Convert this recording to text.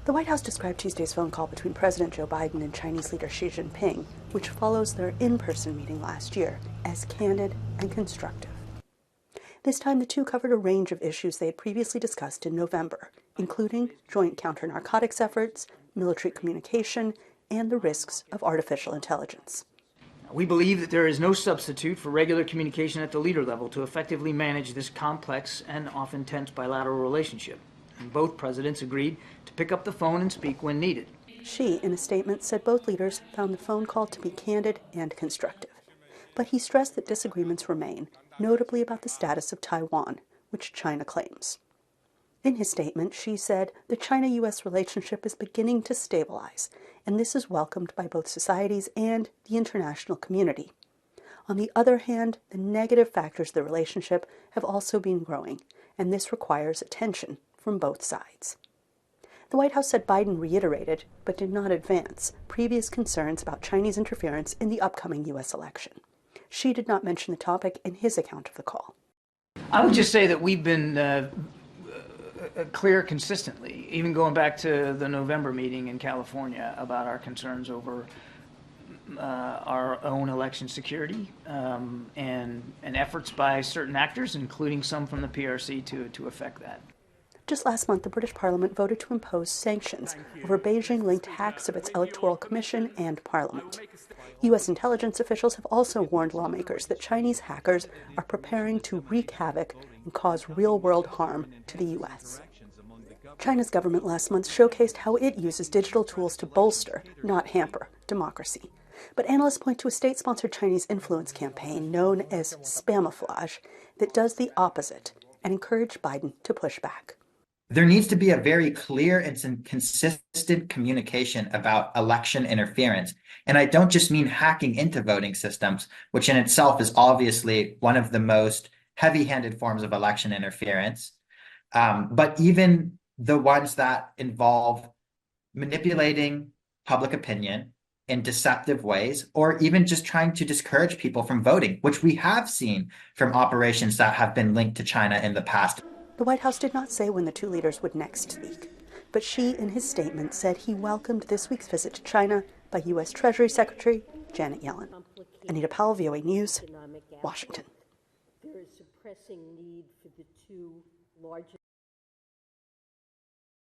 The White House described Tuesday's phone call between President Joe Biden and Chinese leader Xi Jinping, which follows their in-person meeting last year, as candid and constructive. This time, the two covered a range of issues they had previously discussed in November, including joint counter-narcotics efforts, military communication, and the risks of artificial intelligence. We believe that there is no substitute for regular communication at the leader level to effectively manage this complex and often tense bilateral relationship. And both presidents agreed to pick up the phone and speak when needed. Xi, in a statement, said both leaders found the phone call to be candid and constructive. But he stressed that disagreements remain, notably about the status of Taiwan, which China claims. In his statement, Xi said the China-U.S. relationship is beginning to stabilize, and this is welcomed by both societies and the international community. On the other hand, the negative factors of the relationship have also been growing, and this requires attention from both sides. The White House said Biden reiterated, but did not advance, previous concerns about Chinese interference in the upcoming U.S. election. Xi did not mention the topic in his account of the call. I would just say that we've been clear consistently, even going back to the November meeting in California, about our concerns over our own election security and efforts by certain actors, including some from the PRC, to affect that. Just last month, the British Parliament voted to impose sanctions over Beijing-linked hacks of its Electoral Commission and Parliament. U.S. intelligence officials have also warned lawmakers that Chinese hackers are preparing to wreak havoc and cause real-world harm to the U.S. China's government last month showcased how it uses digital tools to bolster, not hamper, democracy. But analysts point to a state-sponsored Chinese influence campaign known as Spamiflage that does the opposite and encouraged Biden to push back. There needs to be a very clear and consistent communication about election interference. And I don't just mean hacking into voting systems, which in itself is obviously one of the most heavy-handed forms of election interference, but even the ones that involve manipulating public opinion in deceptive ways, or even just trying to discourage people from voting, which we have seen from operations that have been linked to China in the past. The White House did not say when the two leaders would next speak, but Xi, in his statement, said he welcomed this week's visit to China by U.S. Treasury Secretary Janet Yellen. Anita Powell, VOA News, Washington. There is a pressing need for the two largest